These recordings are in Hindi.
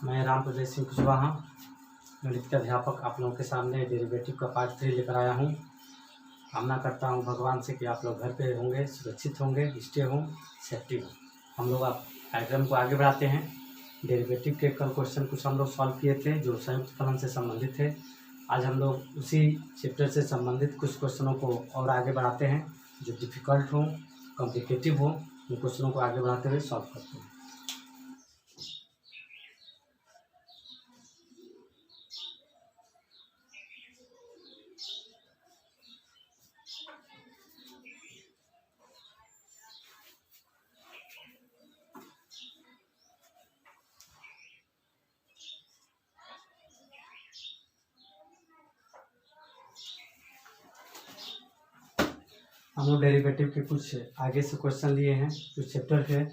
मैं राम प्रदेश सिंह कुशवाहा गणित के अध्यापक आप लोगों के सामने डेरिवेटिव का पार्ट 3 लेकर आया हूँ। कामना करता हूँ भगवान से कि आप लोग घर पे होंगे, सुरक्षित होंगे, स्टे हों, सेफ्टी हो। हम लोग आप कार्यक्रम को आगे बढ़ाते हैं। डेरिवेटिव के कल क्वेश्चन कुछ हम लोग सॉल्व किए थे जो संयुक्त फलन से संबंधित थे। आज हम लोग उसी चैप्टर से संबंधित कुछ क्वेश्चनों को और आगे बढ़ाते हैं जो डिफ़िकल्ट हो, कॉम्प्लिकेटिव हो। उन क्वेश्चनों को आगे बढ़ाते हुए सॉल्व करते हैं। हम लोग डेरिवेटिव के कुछ आगे से क्वेश्चन लिए हैं कुछ चैप्टर के,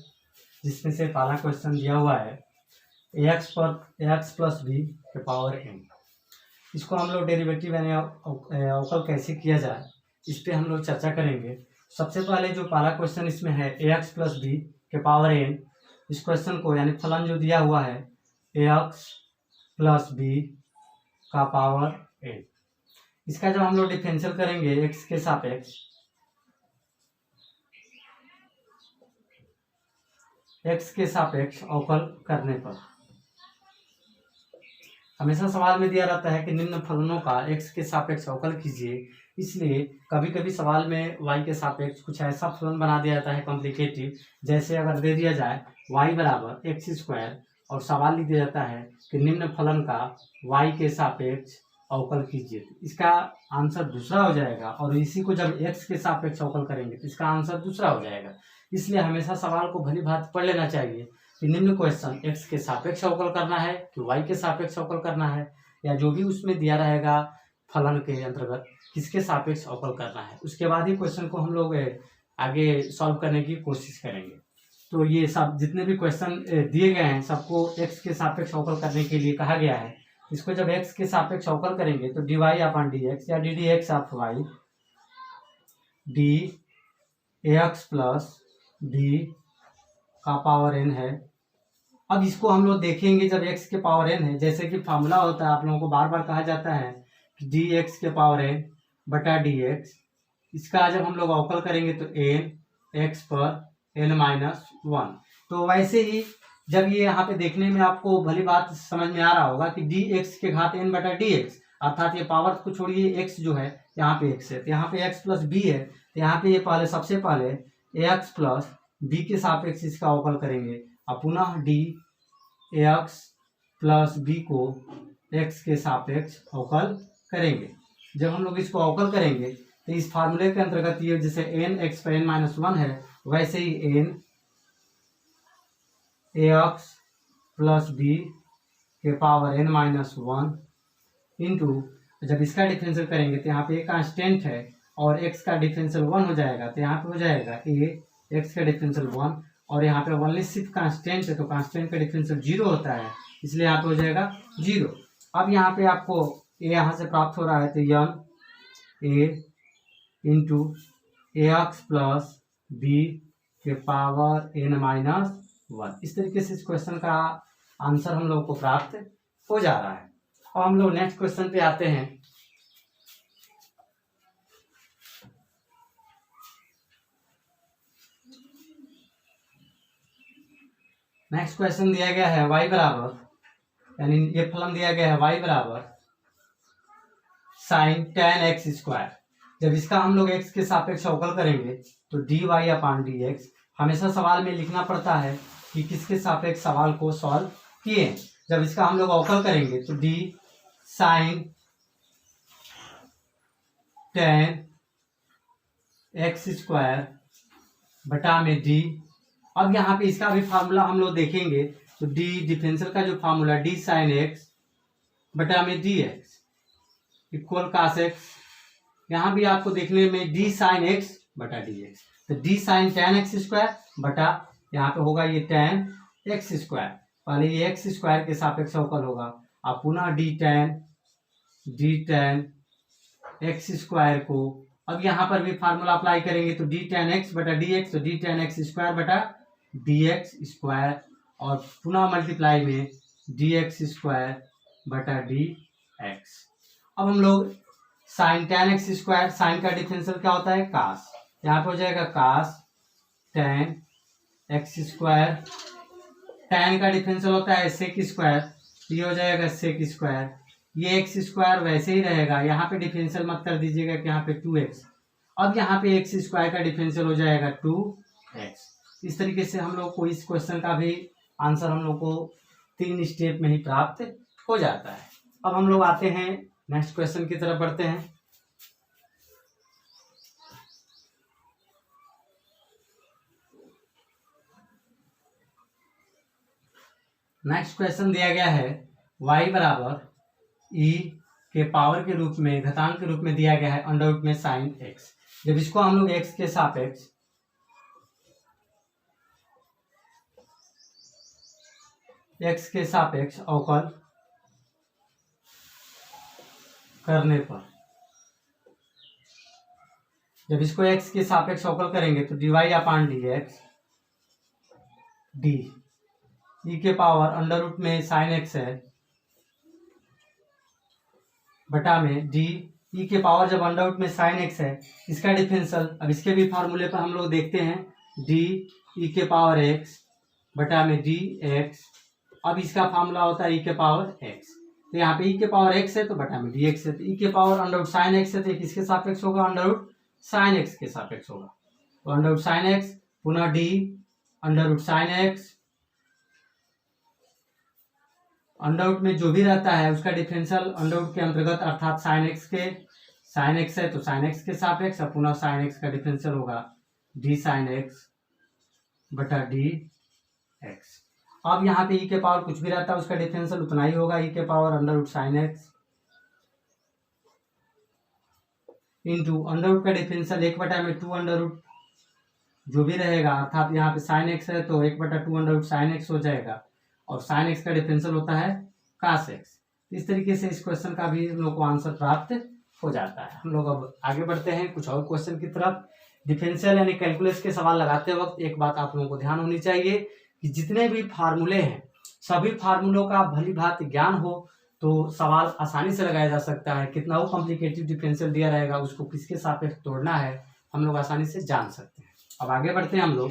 जिसमें से पहला क्वेश्चन दिया हुआ है एक्स प्लस बी के पावर n। इसको हम लोग डेरिवेटिव यानी अवकल कैसे किया जाए इस पर हम लोग चर्चा करेंगे। सबसे पहले जो पहला क्वेश्चन इसमें है एक्स प्लस बी के पावर n, इस क्वेश्चन को यानी फलन जो दिया हुआ है एक्स प्लस बी का पावर n, इसका जब हम लोग डिफरेंशियल करेंगे एक्स के सापेक्ष अवकल करने पर, हमेशा सवाल में दिया रहता है कि निम्न फलनों का x के सापेक्ष अवकल कीजिए। इसलिए कभी कभी सवाल में y के सापेक्ष कुछ ऐसा फलन बना दिया जाता है कॉम्प्लिकेटिव, जैसे अगर दे दिया जाए y बराबर एक्स स्क्वायर और सवाल लिख दिया जाता है कि निम्न फलन का y के सापेक्ष अवकल कीजिए, इसका आंसर दूसरा हो जाएगा। और इसी को जब x के सापेक्ष अवकल करेंगे तो इसका आंसर दूसरा हो जाएगा। इसलिए हमेशा सवाल को भली भांति पढ़ लेना चाहिए कि निम्न क्वेश्चन x के सापेक्ष अवकल करना है कि y के सापेक्ष अवकल करना है, या जो भी उसमें दिया रहेगा फलन के अंतर्गत किसके सापेक्ष अवकल करना है। उसके बाद ही क्वेश्चन को हम लोग आगे सॉल्व करने की कोशिश करेंगे। तो ये सब जितने भी क्वेश्चन दिए गए हैं सबको x के सापेक्ष अवकल करने के लिए कहा गया है। इसको जब x के सापेक्ष अवकल करेंगे तो dy अपॉन dx या ddx of y dx plus b का पावर n है। अब इसको हम लोग देखेंगे जब x के पावर n है, जैसे कि फार्मूला होता है, आप लोगों को बार बार कहा जाता है कि dx के पावर n बटा dx, इसका जब हम लोग अवकल करेंगे तो n x पर n-1। तो वैसे ही जब ये यहाँ पे देखने में आपको भली बात समझ में आ रहा होगा कि dx के घात n बटा dx, अर्थात ये पावर को छोड़िए x जो है यहाँ पे x है, तो यहाँ पे x प्लस b है, तो यहाँ पे ये सबसे पहले x प्लस b के सापेक्ष इसका अवकल करेंगे और पुनः dx प्लस b को x के सापेक्ष अवकल करेंगे। जब हम लोग इसको अवकल करेंगे तो इस फार्मूले के अंतर्गत ये जैसे n x पर n-1 है, वैसे ही n ax प्लस b के पावर n-1 इंटू, जब इसका डिफरेंशियल करेंगे तो यहाँ पे एक कांस्टेंट है और x का डिफरेंशियल 1 हो जाएगा, तो यहाँ पे हो जाएगा a x का डिफरेंशियल 1 और यहाँ पे ओनली सिर्फ कांस्टेंट है तो कांस्टेंट का डिफरेंशियल 0 होता है, इसलिए यहाँ पे हो जाएगा 0। अब यहाँ पे आपको a यहाँ से प्राप्त हो रहा है तो n a into ax plus b के पावर n-1। इस तरीके से इस क्वेश्चन का आंसर हम लोग को प्राप्त हो जा रहा है। अब हम लोग नेक्स्ट क्वेश्चन पे आते हैं। नेक्स्ट क्वेश्चन दिया गया है y बराबर, यानी ये फलन दिया गया है y बराबर साइन tan x स्क्वायर। जब इसका हम लोग x के सापेक्ष अवकल करेंगे तो dy अपॉन dx, हमेशा सवाल में लिखना पड़ता है कि किसके सापेक्ष सवाल को सॉल्व किए। जब इसका हम लोग अवकल करेंगे तो d sine tan x square बटा में d। अब यहाँ पे इसका भी फार्मूला हम लोग देखेंगे तो d डिफरेंशियल का जो फार्मूला d साइन x बटा में dx इक्वल cos x, यहाँ भी आपको देखने में d साइन x बटा dx, तो d sine tan x square बटा यहाँ पे होगा ये tan x स्क्वायर, पहले ये x स्क्वायर के सापेक्ष अवकल होगा और पुनः d tan x स्क्वायर को, अब यहाँ पर भी फार्मूला अप्लाई करेंगे तो d tan x बटा dx, तो d tan x स्क्वायर बटा dx स्क्वायर और पुनः मल्टीप्लाई में डी एक्स स्क्वायर बटा डी एक्स। अब हम लोग sine tan X square, sine का डिफरेंशियल क्या होता है कास, यहाँ पे हो जाएगा cos tan X square, tan का डिफरेंशियल होता है सेक स्क्वायर, ये हो जाएगा सेक स्क्वायर, ये एक्स स्क्वायर वैसे ही रहेगा, यहाँ पे डिफरेंशियल मत कर दीजिएगा कि यहाँ पे 2x, अब यहाँ पे एक्स स्क्वायर का डिफरेंशियल हो जाएगा 2x। इस तरीके से हम लोग को इस क्वेश्चन का भी आंसर हम लोग को 3 स्टेप में ही प्राप्त हो जाता है। अब हम लोग आते हैं नेक्स्ट क्वेश्चन की तरफ बढ़ते हैं। नेक्स्ट क्वेश्चन दिया गया है y बराबर e के पावर के रूप में, घातांक के रूप में दिया गया है अंडर रूट में साइन x। जब इसको हम लोग x के सापेक्ष अवकल करने पर, जब इसको x के सापेक्ष अवकल करेंगे तो dy अपान dx डी ई के पावर अंडर रूट में साइन एक्स है बटा में डी ई के पावर, जब अंडर रूट में साइन एक्स है इसका डिफरेंशियल, अब इसके भी फार्मूले पर हम लोग देखते हैं डी ई के पावर एक्स बटा में डी एक्स। अब इसका फार्मूला होता है ई के पावर एक्स, तो यहाँ पे ई के पावर एक्स है तो बटा में डी एक्स है, तो ई के power under root sine X है तो किसके सापेक्ष होगा अंडर रूट साइन एक्स के सापेक्ष होगा, तो अंडर रूट साइन एक्स पुनः D under root sine X, under root में जो भी रहता है उसका डिफरेंशियल अंडर रूट के अंतर्गत, अर्थात साइन एक्स है तो साइन एक्स के सापेक्ष, पुनः साइन एक्स का डिफरेंशियल होगा डी साइन एक्स बटा डी एक्स। अब यहाँ पे ई के पावर कुछ भी रहता है उसका डिफरेंशियल उतना ही होगा, ई के power under root sine X into under root का डिफरेंशियल 1/2 अंडर रूट जो भी रहेगा, अर्थात यहाँ पे साइन एक्स है तो 1/2 अंडर रूट साइन एक्स हो जाएगा, और साइन एक्स का डिफरेंशियल होता है कास एक्स। इस तरीके से इस क्वेश्चन का भी हम लोग को आंसर प्राप्त हो जाता है। हम लोग अब आगे बढ़ते हैं कुछ और क्वेश्चन की तरफ। डिफरेंशियल यानी कैलकुलस के सवाल लगाते वक्त एक बात आप लोगों को ध्यान होनी चाहिए कि जितने भी फार्मूले हैं सभी फार्मूलों का भली भांति ज्ञान हो तो सवाल आसानी से लगाया जा सकता है। कितना वो कॉम्प्लिकेटेड डिफरेंशियल दिया रहेगा उसको किसके सापेक्ष तोड़ना है हम लोग आसानी से जान सकते हैं। अब आगे बढ़ते हैं, हम लोग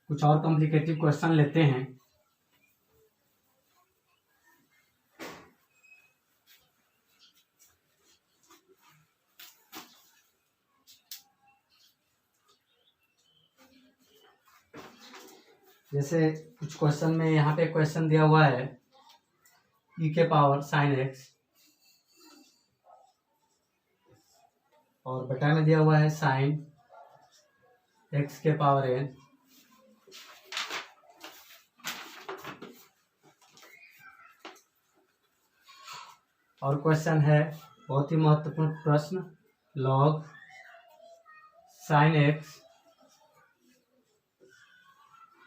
कुछ और कॉम्प्लिकेटेड क्वेश्चन लेते हैं। जैसे कुछ क्वेश्चन में यहाँ पे क्वेश्चन दिया हुआ है ई के पावर साइन एक्स और बटा में दिया हुआ है साइन एक्स के पावर एन, और क्वेश्चन है बहुत ही महत्वपूर्ण प्रश्न लॉग साइन एक्स,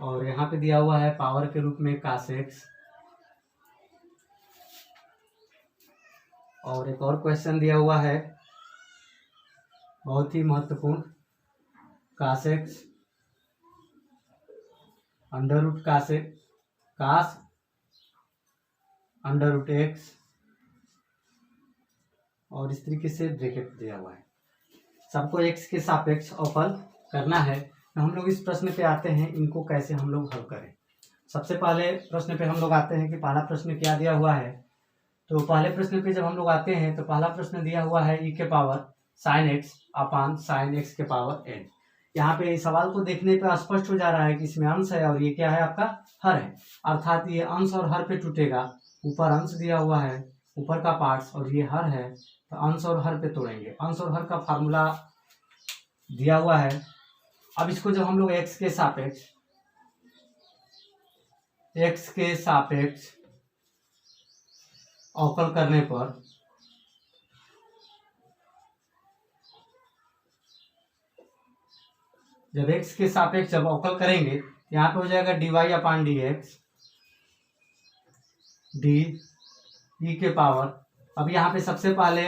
और यहाँ पे दिया हुआ है पावर के रूप में कास एक्स, और एक और क्वेश्चन दिया हुआ है बहुत ही महत्वपूर्ण कास x under root cos under root x, और इस तरीके से ब्रैकेट दिया हुआ है। सबको एक्स के सापेक्ष अवकल करना है। तो हम लोग इस प्रश्न पे आते हैं, इनको कैसे हम लोग हल करें। सबसे पहले प्रश्न पे हम लोग आते हैं कि पहला प्रश्न क्या दिया हुआ है। तो पहले प्रश्न पे जब हम लोग आते हैं तो पहला प्रश्न दिया हुआ है ई के पावर साइन एक्स अपान साइन एक्स के पावर एन। यहाँ पे सवाल को देखने पर स्पष्ट हो जा रहा है कि इसमें अंश है और ये क्या है आपका हर है, अर्थात ये अंश और हर पे टूटेगा। ऊपर अंश दिया हुआ है ऊपर का पार्ट्स और ये हर है तो अंश और हर पे तोड़ेंगे। अंश और हर का फार्मूला दिया हुआ है। अब इसको जब हम लोग एक्स के सापेक्ष अवकल करने पर जब x के सापेक्ष जब अवकल करेंगे यहाँ पे हो जाएगा dy अपान डी एक्स डी ई के पावर। अब यहाँ पे सबसे पहले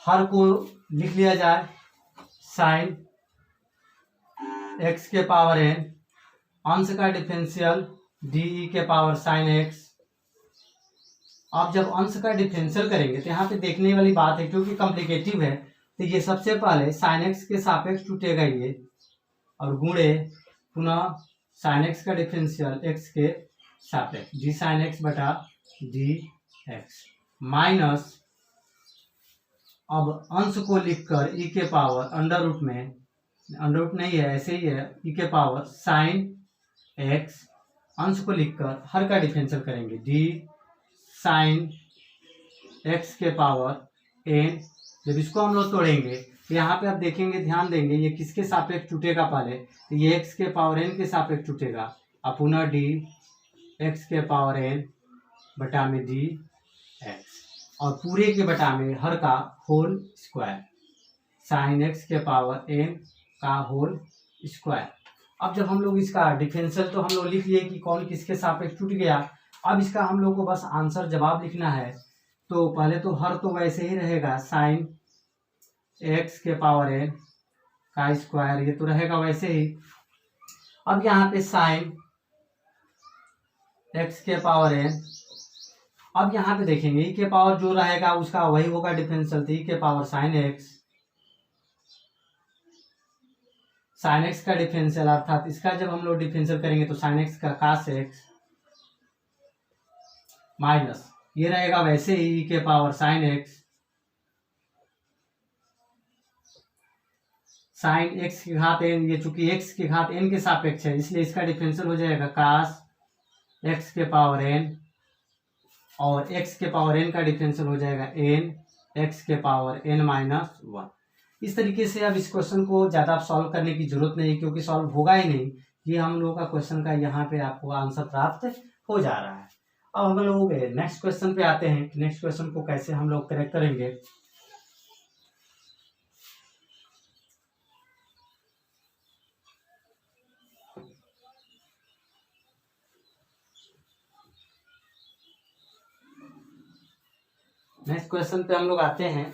हर को लिख लिया जाए साइन x के पावर n अंश का डिफरेंशियल डी ई के पावर साइन एक्स। अब जब अंश का डिफरेंशियल करेंगे तो यहाँ पे देखने वाली बात है, क्योंकि कॉम्प्लिकेटिव है, तो ये सबसे पहले साइन एक्स के सापेक्ष टूटेगा ये, और गुणे पुनः साइन एक्स का डिफरेंशियल एक्स के सापेक्ष डी साइन एक्स बटा डी एक्स माइनस, अब अंश को लिखकर ई के पावर अंडर रूट में, अंडर रूट नहीं है ऐसे ही है, ई के पावर साइन एक्स, अंश को लिखकर हर का डिफरेंशियल करेंगे डी साइन एक्स के पावर एन। जब इसको हम लोग तोड़ेंगे तो यहाँ पे आप देखेंगे, ध्यान देंगे, ये किसके सापेक्ष टूटेगा पहले, तो ये एक्स के पावर एन के सापेक्ष टूटेगा, और पुनः डी एक्स के पावर एन बटा में डी एक्स, और पूरे के बटा में हर का होल स्क्वायर, साइन एक्स के पावर एन का होल स्क्वायर। अब जब हम लोग इसका डिफरेंशियल तो हम लोग लिख लिए कि कौन किसके सापेक्ष टूट गया। अब इसका हम लोग को बस आंसर जवाब लिखना है, तो पहले तो हर तो वैसे ही रहेगा, साइन एक्स के पावर एन का स्क्वायर, ये तो रहेगा वैसे ही। अब यहाँ पे साइन एक्स के पावर एन, अब यहाँ पे देखेंगे ई के पावर जो रहेगा उसका वही होगा डिफरेंशियल, तो ई के power sine x, sine x का डिफरेंशियल, अर्थात इसका जब हम लोग डिफरेंशियल करेंगे तो साइन एक्स का कास एक्स माइनस, ये रहेगा वैसे ही ई के power sine x, sine x की घात एन, ये चूंकि एक्स की घात एन के सापेक्ष है इसलिए इसका डिफरेंशियल हो जाएगा कास एक्स के पावर एन, और एक्स के पावर एन का डिफरेंशियल हो जाएगा एन एक्स के पावर एन माइनस वन। इस तरीके से अब इस क्वेश्चन को ज़्यादा सॉल्व करने की जरूरत नहीं, क्योंकि सॉल्व होगा ही नहीं, ये हम लोगों का क्वेश्चन का यहाँ पे आपको आंसर प्राप्त हो जा रहा है। अब हम लोग नेक्स्ट क्वेश्चन पे आते हैं, नेक्स्ट क्वेश्चन को कैसे हम लोग करेक्ट करेंगे। नेक्स्ट क्वेश्चन पे हम लोग आते हैं।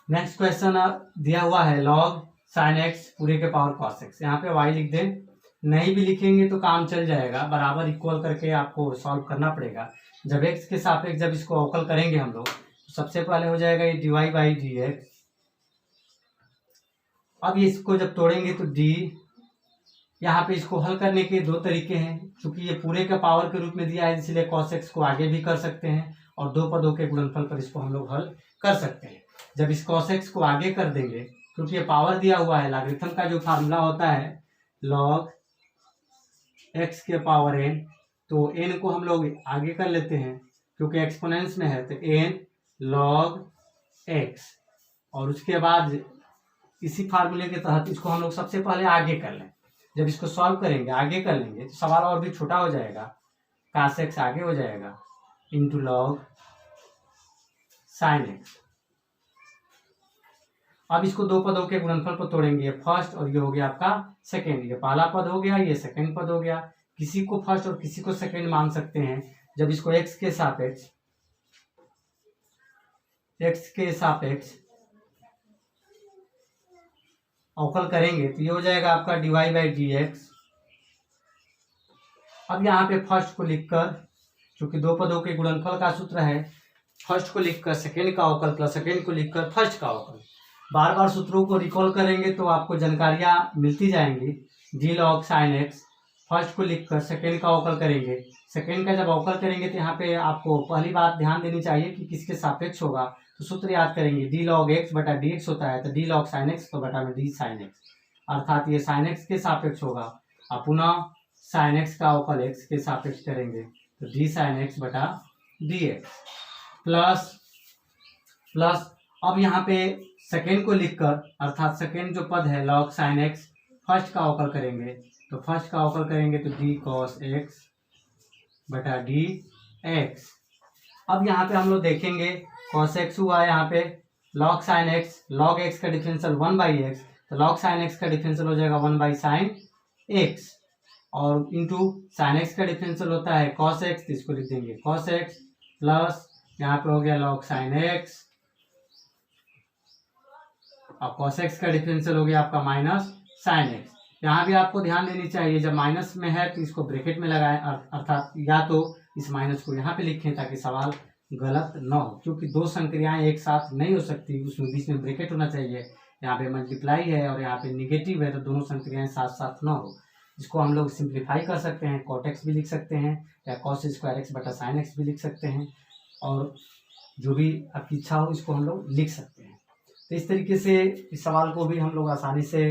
नेक्स्ट क्वेश्चन दिया हुआ है लॉग साइन एक्स पूरे के पावर कॉस एक्स, यहाँ पे वाई लिख दें, नहीं भी लिखेंगे तो काम चल जाएगा, बराबर इक्वल करके आपको सॉल्व करना पड़ेगा। जब एक्स के सापेक्ष जब इसको अवकल करेंगे हम लोग, तो सबसे पहले हो जाएगा ये D Y by D X. अब इसको जब तोड़ेंगे तो डी, यहाँ पे इसको हल करने के दो तरीके हैं, क्योंकि ये पूरे के पावर के रूप में दिया है इसलिए cos x को आगे भी कर सकते हैं, और दो पदों के गुणनफल पर इसको हम लोग हल कर सकते हैं। जब इस cos x को आगे कर देंगे, क्योंकि ये पावर दिया हुआ है, लॉगरिथम का जो फार्मूला होता है log x के पावर n, तो n को हम लोग आगे कर लेते हैं क्योंकि एक्सपोनेंस में है, तो n log x, और उसके बाद इसी फार्मूले के तहत इसको हम लोग सबसे पहले आगे कर लें। जब इसको सॉल्व करेंगे आगे कर लेंगे तो सवाल और भी छोटा हो जाएगा, कास एक्स आगे हो जाएगा इंटू लॉग साइन एक्स। अब इसको दो पदों के गुणनफल पर तोड़ेंगे, ये फर्स्ट और ये हो गया आपका सेकेंड, ये पहला पद हो गया, ये सेकेंड पद हो गया। किसी को फर्स्ट और किसी को सेकेंड मान सकते हैं। जब इसको एक्स के सापेक्ष अवकल करेंगे तो ये हो जाएगा आपका D Y by D X. अब यहाँ पे फर्स्ट को लिखकर, क्योंकि दो पदों के गुणनफल का सूत्र है, फर्स्ट को लिखकर सेकेंड का अवकल प्लस सेकेंड को लिखकर फर्स्ट का अवकल, बार बार सूत्रों को रिकॉल करेंगे तो आपको जानकारियां मिलती जाएंगी। D log sine x, first को लिखकर सेकेंड का अवकल करेंगे, सेकेंड का जब अवकल करेंगे तो यहाँ पे आपको पहली बात ध्यान देनी चाहिए कि किसके सापेक्ष होगा, तो सूत्र याद करेंगे, डी लॉग एक्स बटा डी एक्स होता है, तो डी लॉग साइन एक्स तो बटा में डी साइन एक्स, अर्थात ये साइन एक्स के सापेक्ष होगा, और पुनः साइन एक्स का अवकल एक्स के सापेक्ष करेंगे तो डी साइन एक्स बटा डी एक्स प्लस अब यहाँ पे सेकेंड को लिखकर, अर्थात सेकेंड जो पद है लॉग साइन एक्स, फर्स्ट का अवकल करेंगे, तो फर्स्ट का अवकल करेंगे तो डी कॉस एक्स बटा डी एक्स। अब यहाँ पे हम लोग देखेंगे कॉस एक्स हुआ यहाँ पे, log sine x, log x का डिफरेंशियल 1/x, तो लॉग साइन एक्स का डिफरेंशियल हो जाएगा 1 साइन एक्स, और इंटू साइन एक्स का डिफरेंशियल होता है कॉस एक्स, तो इसको लिख देंगे कॉस एक्स प्लस यहाँ पे हो गया लॉग साइन एक्स और cos x का डिफरेंशियल हो गया आपका माइनस sin x। यहाँ भी आपको ध्यान देनी चाहिए, जब माइनस में है तो इसको ब्रैकेट में लगाएं, अर्थात या तो इस माइनस को यहाँ पे लिखें ताकि सवाल गलत न हो, क्योंकि दो संक्रियाएं एक साथ नहीं हो सकती, उसमें बीच में ब्रैकेट होना चाहिए। यहाँ पे मल्टीप्लाई है और यहाँ पे निगेटिव है, तो दोनों संक्रियाएं साथ साथ न हो। इसको हम लोग सिंप्लीफाई कर सकते हैं, cot x भी लिख सकते हैं या cos स्क्वायर x बटा sin x भी लिख सकते हैं, और जो भी आपकी इच्छा हो इसको हम लोग लिख सकते हैं। तो इस तरीके से इस सवाल को भी हम लोग आसानी से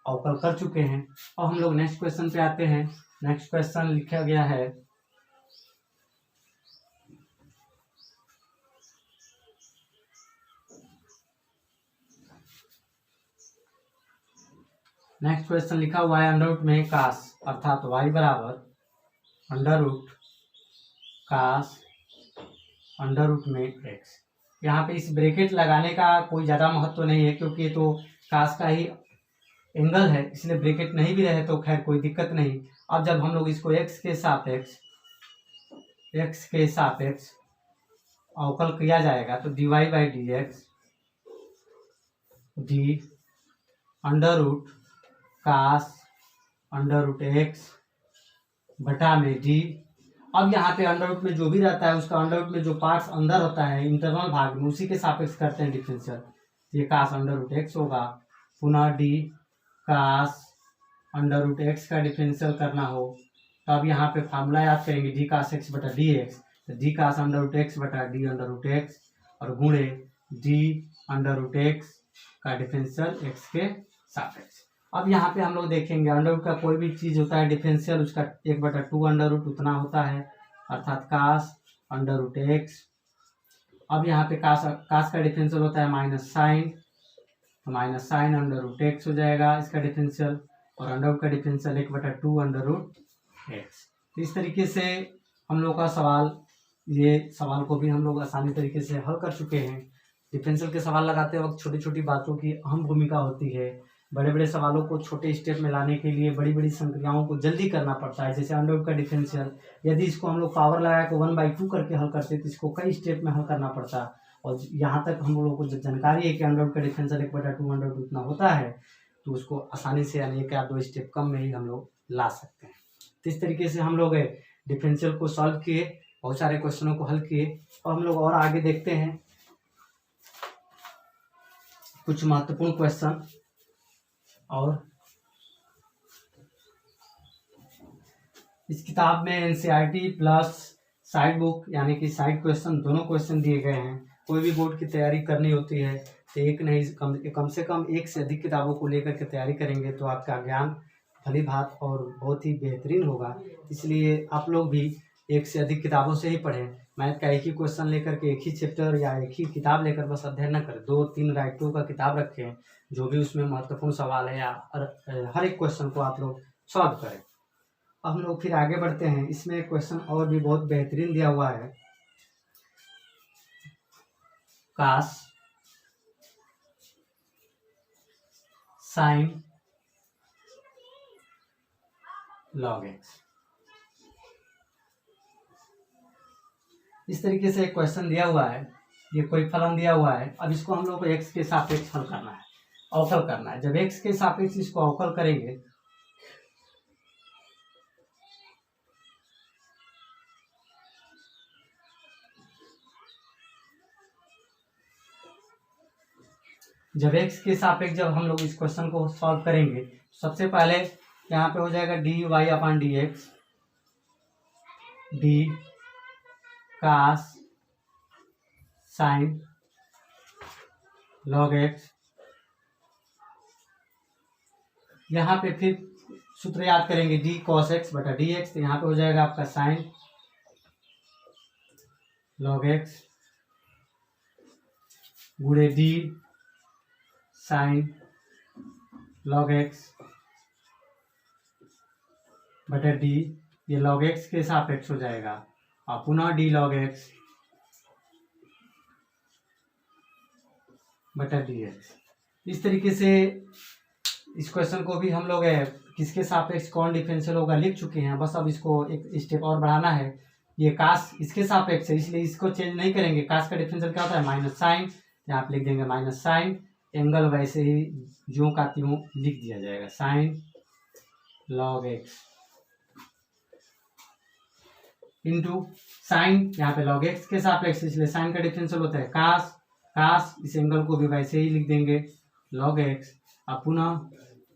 अवकल कर चुके हैं। और हम लोग नेक्स्ट क्वेश्चन पे आते हैं। नेक्स्ट क्वेश्चन लिखा गया है नेक्स्ट क्वेश्चन लिखा हुआ है अंडर रूट में कास, अर्थात y बराबर under root cos under root में x। यहाँ पे इस ब्रैकेट लगाने का कोई ज़्यादा महत्व नहीं है, क्योंकि ये तो कास का ही एंगल है, इसलिए ब्रैकेट नहीं भी रहे तो खैर कोई दिक्कत नहीं। अब जब हम लोग इसको x के सापेक्ष अवकल किया जाएगा तो dy by D x D under root cos under root X बटा में डी। अब यहाँ पे अंडर रूट में जो भी रहता है उसका अंडर रूट में जो पार्ट्स अंदर होता है इंटरनल भाग में, उसी के सापेक्ष करते हैं डिफरेंशियल। तो ये कास अंडर रूट एक्स होगा, पुनः डी कास अंडर रूट एक्स का डिफरेंशियल करना हो तो अब यहाँ पे फार्मूला याद करेंगे, डी कास एक्स बटा डी एक्स, तो डी कास अंडर रूट एक्स बटा डी अंडर रूट एक्स और गुणे डी अंडर रूट एक्स का डिफरेंशियल एक्स के सापेक्ष। अब यहाँ पे हम लोग देखेंगे अंडर रूट का कोई भी चीज़ होता है डिफरेंशियल उसका 1/2 अंडर रूट उतना होता है, अर्थात कास अंडर रूट एक्स। अब यहाँ पे कास का डिफरेंशियल होता है minus sine under root X हो जाएगा इसका डिफरेंशियल, और अंडर रूट का डिफरेंशियल 1/2 अंडर रूट एक्स। तो इस तरीके से हम लोग का ये सवाल को भी हम लोग आसानी तरीके से हल कर चुके हैं। डिफरेंशियल के सवाल लगाते वक्त छोटी छोटी बातों की अहम भूमिका होती है। बड़े बड़े सवालों को छोटे स्टेप में लाने के लिए बड़ी बड़ी संक्रियाओं को जल्दी करना पड़ता है। जैसे अंडर रूट का डिफरेंशियल, यदि इसको हम लोग पावर लगा के 1/2 करके हल करते तो इसको कई स्टेप में हल करना पड़ता। और यहाँ तक हम लोगों को जब जानकारी है कि अंडर रूट का डिफरेंशियल 1/2 अंडर रूट उतना होता है तो उसको आसानी से यानी 1 या 2 स्टेप कम में ही हम लोग ला सकते हैं। तो इस तरीके से हम लोग डिफरेंशियल को सॉल्व किए, बहुत सारे क्वेश्चनों को हल किए, और हम लोग और आगे देखते हैं कुछ महत्वपूर्ण क्वेश्चन। और इस किताब में एनसीईआरटी प्लस साइड बुक यानी कि साइड क्वेश्चन दोनों क्वेश्चन दिए गए हैं। कोई भी बोर्ड की तैयारी करनी होती है तो एक नहीं कम से कम एक से अधिक किताबों को लेकर के तैयारी करेंगे तो आपका ज्ञान फलीभात और बहुत ही बेहतरीन होगा। इसलिए आप लोग भी एक से अधिक किताबों से ही पढ़ें। मैथ का एक ही क्वेश्चन लेकर के एक ही चैप्टर या एक ही किताब लेकर बस अध्ययन न करें, 2-3 राइटरों का किताब रखें जो भी उसमें महत्वपूर्ण सवाल है या हर एक क्वेश्चन को आप लोग सॉल्व करें। अब हम लोग फिर आगे बढ़ते हैं। इसमें क्वेश्चन और भी बहुत बेहतरीन दिया हुआ है। कास साइन लॉग एक्स, इस तरीके से एक क्वेश्चन दिया हुआ है। ये कोई फलन दिया हुआ है। अब इसको हम लोग को एक्स के सापेक्ष हल करना है, अवकल करना है। जब एक्स के सापेक्ष इसको अवकल करेंगे जब हम लोग इस क्वेश्चन को सॉल्व करेंगे, सबसे पहले यहाँ पे हो जाएगा d y upon d x d cos sine log x. यहाँ पे फिर सूत्र याद करेंगे डी कॉस एक्स बटा डी एक्स, तो यहाँ पे हो जाएगा आपका साइन लॉग एक्स गुणे डी साइन लॉग एक्स बटा डी, ये लॉग एक्स के सापेक्ष हो जाएगा, और पुनः डी लॉग एक्स बटा डी एक्स। इस तरीके से इस क्वेश्चन को भी हम लोग किसके सापेक्ष कौन डिफरेंशियल होगा लिख चुके हैं। बस अब इसको एक स्टेप और बढ़ाना है। ये कास इसके सापेक्ष है इसलिए इसको चेंज नहीं करेंगे। कास का डिफरेंशियल क्या होता है माइनस साइन, यहाँ पे लिख देंगे माइनस साइन एंगल वैसे ही ज्यों का त्यों लिख दिया जाएगा, sign log x into sine, यहाँ पे लॉग एक्स के सापेक्ष, इसलिए साइन का डिफरेंशियल होता है कास, कास इस एंगल को भी वैसे ही लिख देंगे लॉग एक्स, अब पुनः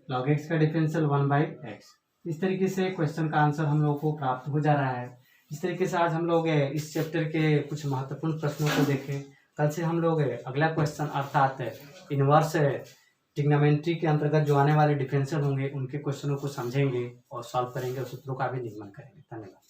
लॉग एक्स का डिफरेंशियल 1/x। इस तरीके से क्वेश्चन का आंसर हम लोगों को प्राप्त हो जा रहा है। इस तरीके से आज हम लोग इस चैप्टर के कुछ महत्वपूर्ण प्रश्नों को देखें। कल से हम लोग अगला क्वेश्चन अर्थात इनवर्स ट्रिग्नोमेट्री के अंतर्गत जो आने वाले डिफरेंशियल होंगे उनके क्वेश्चनों को समझेंगे और सॉल्व करेंगे और सूत्रों का भी निगमन करेंगे। धन्यवाद।